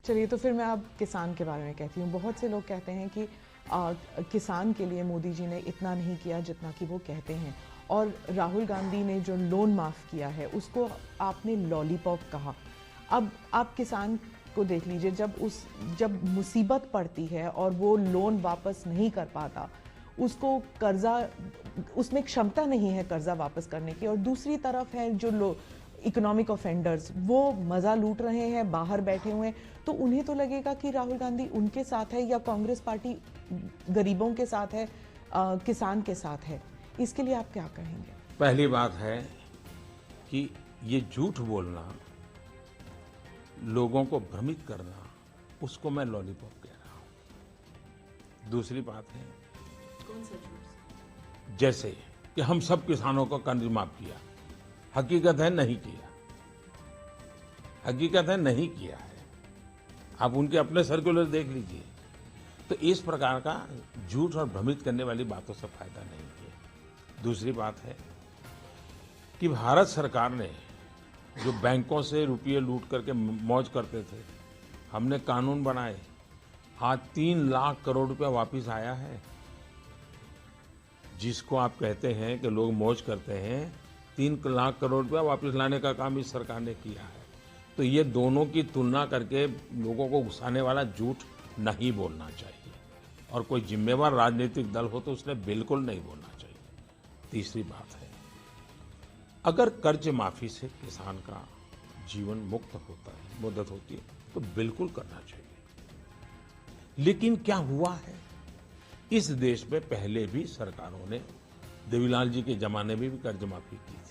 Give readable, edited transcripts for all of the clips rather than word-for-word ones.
चलिए, तो फिर मैं अब किसान के बारे में कहती हूँ। बहुत से लोग कहते हैं कि किसान के लिए मोदी जी ने इतना नहीं किया जितना कि वो कहते हैं, और राहुल गांधी ने जो लोन माफ़ किया है उसको आपने लॉलीपॉप कहा। अब आप किसान को देख लीजिए, जब मुसीबत पड़ती है और वो लोन वापस नहीं कर पाता, उसको कर्जा, उसमें क्षमता नहीं है कर्जा वापस करने की, और दूसरी तरफ है जो लोग इकोनॉमिक ऑफेंडर्स, वो मज़ा लूट रहे हैं, बाहर बैठे हुए हैं। तो उन्हें तो लगेगा कि राहुल गांधी उनके साथ है, या कांग्रेस पार्टी गरीबों के साथ है, किसान के साथ है। इसके लिए आप क्या कहेंगे? पहली बात है कि ये झूठ बोलना, लोगों को भ्रमित करना, उसको मैं लॉलीपॉप कह रहा हूं। दूसरी बात है, कौन सा झूठ? जैसे कि हम सब किसानों को कर्ज माफ किया, हकीकत है नहीं किया, हकीकत है नहीं किया है। आप उनके अपने सर्कुलर देख लीजिए। तो इस प्रकार का झूठ और भ्रमित करने वाली बातों से फायदा नहीं है। दूसरी बात है कि भारत सरकार ने जो बैंकों से रुपये लूट करके मौज करते थे, हमने कानून बनाए, आज 3 लाख करोड़ रुपया वापस आया है। जिसको आप कहते हैं कि लोग मौज करते हैं, 3 लाख करोड़ रुपया वापस लाने का काम इस सरकार ने किया है। तो ये दोनों की तुलना करके लोगों को उकसाने वाला झूठ नहीं बोलना चाहिए, और कोई जिम्मेवार राजनीतिक दल हो तो उसने बिल्कुल नहीं बोलना चाहिए। तीसरी बात है, अगर कर्ज माफी से किसान का जीवन मुक्त होता है, मदद होती है, तो बिल्कुल करना चाहिए। लेकिन क्या हुआ है, इस देश में पहले भी सरकारों ने, देवीलाल जी के जमाने में भी कर्ज माफी की थी,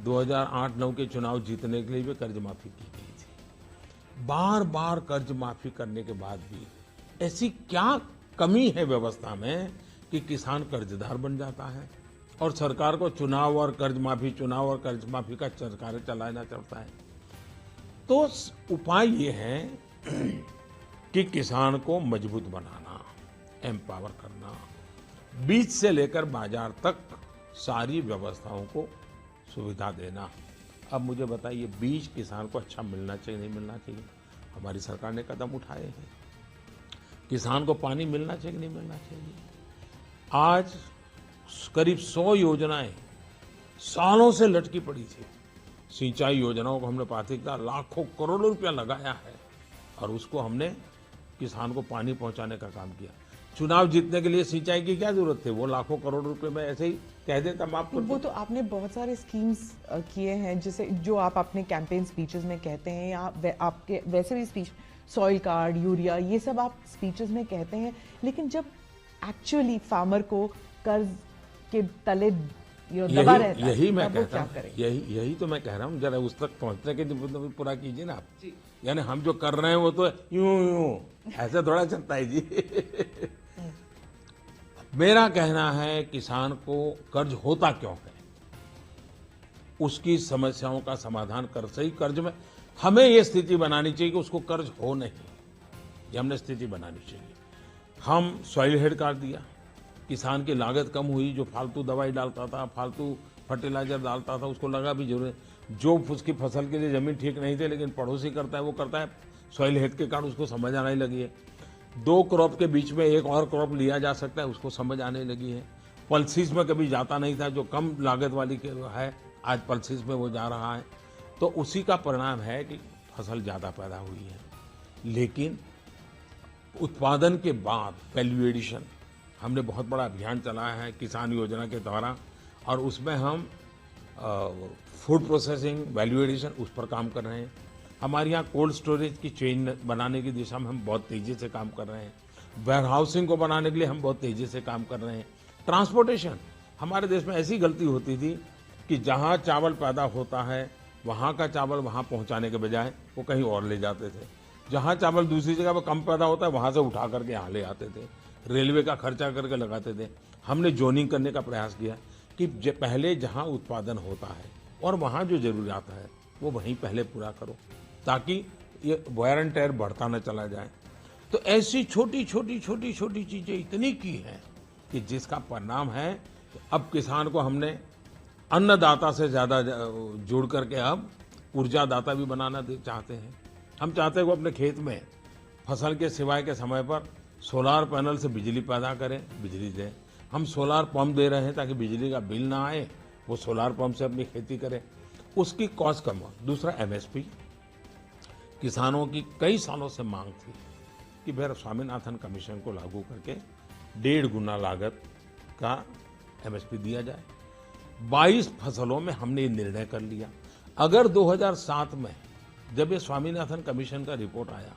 2008-9 के चुनाव जीतने के लिए भी कर्ज माफी की गई थी। बार बार कर्ज माफी करने के बाद भी ऐसी क्या कमी है व्यवस्था में कि किसान कर्जदार बन जाता है, और सरकार को चुनाव और कर्ज माफी का सरकार चलाना चलता है। तो उपाय ये है कि किसान को मजबूत बनाना, एम्पावर करना, बीज से लेकर बाजार तक सारी व्यवस्थाओं को सुविधा देना। अब मुझे बताइए, बीज किसान को अच्छा मिलना चाहिए नहीं मिलना चाहिए? हमारी सरकार ने कदम उठाए हैं। किसान को पानी मिलना चाहिए नहीं मिलना चाहिए? आज करीब 100 योजनाएं सालों से लटकी पड़ी थी। सिंचाई योजनाओं को हमने प्राथमिकता, लाखों करोड़ों रुपया लगाया है, और उसको हमने किसान को पानी पहुंचाने का काम किया। चुनाव जीतने के लिए सिंचाई की क्या जरूरत थी? वो लाखों करोड़ रुपए में ऐसे ही कह देता माफ कर। वो तो आपने बहुत सारे स्कीम्स किए हैं, जिसे जो आप अपने कैंपेन स्पीचेस में कहते हैं, या आपके वैसे भी स्पीच, सॉइल कार्ड, यूरिया, ये सब आप स्पीचेस में कहते हैं। लेकिन जब एक्चुअली फार्मर को कर्ज के तले दबा रहता है, यही मैं तब वो कहता क्या हूँ, यही तो मैं कह रहा हूँ, जरा उस तक पहुंचने के लिए पूरा कीजिए ना आप। यानी हम जो कर रहे हैं वो तो यूं ऐसे थोड़ा चलता है जी। मेरा कहना है, किसान को कर्ज होता क्यों है, उसकी समस्याओं का समाधान कर सही कर्ज में हमें ये स्थिति बनानी चाहिए कि उसको कर्ज हो नहीं, ये हमने स्थिति बनानी चाहिए। हम सॉइल हेल्थ कार्ड दिया, किसान की लागत कम हुई, जो फालतू दवाई डालता था, फालतू फर्टिलाइजर डालता था, उसको लगा भी जरूर, जो उसकी फसल के लिए जमीन ठीक नहीं थी लेकिन पड़ोसी करता है वो करता है, सॉइल हेल्थ के कार्ड उसको समझ आने लगी है। 2 क्रॉप के बीच में एक और क्रॉप लिया जा सकता है, उसको समझ आने लगी है। पल्सिस में कभी जाता नहीं था, जो कम लागत वाली है, आज पल्सिस में वो जा रहा है। तो उसी का परिणाम है कि फसल ज़्यादा पैदा हुई है। लेकिन उत्पादन के बाद वैल्यू एडिशन, हमने बहुत बड़ा अभियान चलाया है किसान योजना के द्वारा, और उसमें हम फूड प्रोसेसिंग, वैल्यू एडिशन, उस पर काम कर रहे हैं। हमारे यहाँ कोल्ड स्टोरेज की चेन बनाने की दिशा में हम बहुत तेजी से काम कर रहे हैं। वेयर हाउसिंग को बनाने के लिए हम बहुत तेजी से काम कर रहे हैं। ट्रांसपोर्टेशन, हमारे देश में ऐसी गलती होती थी कि जहाँ चावल पैदा होता है वहाँ का चावल वहाँ पहुँचाने के बजाय वो कहीं और ले जाते थे। जहाँ चावल दूसरी जगह पर कम पैदा होता है वहाँ से उठा करके यहाँ ले आते थे, रेलवे का खर्चा करके लगाते थे। हमने जोनिंग करने का प्रयास किया कि पहले जहाँ उत्पादन होता है और वहाँ जो जरूरियात है वो वहीं पहले पूरा करो, ताकि ये वायर एंड टेयर बढ़ता न चला जाए। तो ऐसी छोटी छोटी छोटी छोटी चीजें इतनी की हैं कि जिसका परिणाम है कि अब किसान को हमने अन्नदाता से ज्यादा जोड़ करके अब ऊर्जादाता भी बनाना चाहते हैं। हम चाहते हैं वो अपने खेत में फसल के सिवाय के समय पर सोलार पैनल से बिजली पैदा करें, बिजली दें। हम सोलार पंप दे रहे हैं ताकि बिजली का बिल ना आए, वो सोलार पंप से अपनी खेती करें, उसकी कॉस्ट कम हो। दूसरा एमएसपी, किसानों की कई सालों से मांग थी कि भाई स्वामीनाथन कमीशन को लागू करके 1.5 गुना लागत का एमएसपी दिया जाए। 22 फसलों में हमने ये निर्णय कर लिया। अगर 2007 में जब ये स्वामीनाथन कमीशन का रिपोर्ट आया,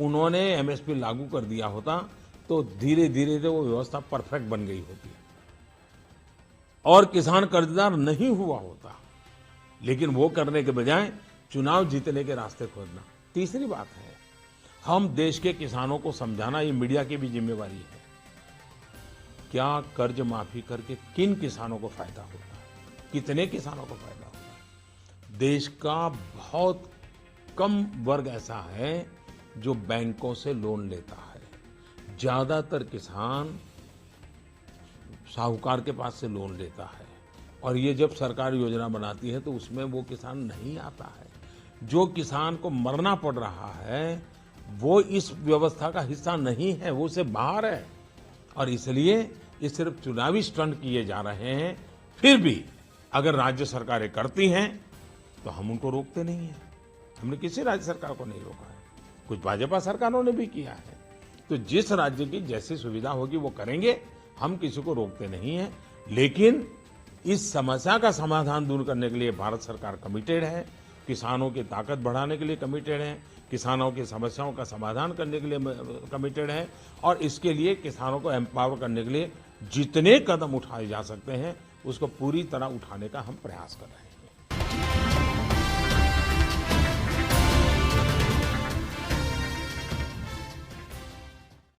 उन्होंने एमएसपी लागू कर दिया होता तो धीरे धीरे वो व्यवस्था परफेक्ट बन गई होती और किसान कर्जदार नहीं हुआ होता। लेकिन वो करने के बजाय चुनाव जीतने के रास्ते खोजना। तीसरी बात है, हम देश के किसानों को समझाना, ये मीडिया की भी जिम्मेवारी है। क्या कर्ज माफी करके किन किसानों को फायदा होता है, कितने किसानों को फायदा होता है? देश का बहुत कम वर्ग ऐसा है जो बैंकों से लोन लेता है। ज्यादातर किसान साहूकार के पास से लोन लेता है और ये जब सरकार योजना बनाती है तो उसमें वो किसान नहीं आता है। जो किसान को मरना पड़ रहा है वो इस व्यवस्था का हिस्सा नहीं है, वो उससे बाहर है। और इसलिए ये सिर्फ चुनावी स्टंट किए जा रहे हैं। फिर भी अगर राज्य सरकारें करती हैं तो हम उनको रोकते नहीं हैं। हमने किसी राज्य सरकार को नहीं रोका है, कुछ भाजपा सरकारों ने भी किया है। तो जिस राज्य की जैसी सुविधा होगी वो करेंगे, हम किसी को रोकते नहीं हैं। लेकिन इस समस्या का समाधान दूर करने के लिए भारत सरकार कमिटेड है, किसानों की ताकत बढ़ाने के लिए कमिटेड है, किसानों की समस्याओं का समाधान करने के लिए कमिटेड है और इसके लिए किसानों को एम्पावर करने के लिए जितने कदम उठाए जा सकते हैं उसको पूरी तरह उठाने का हम प्रयास कर रहे हैं।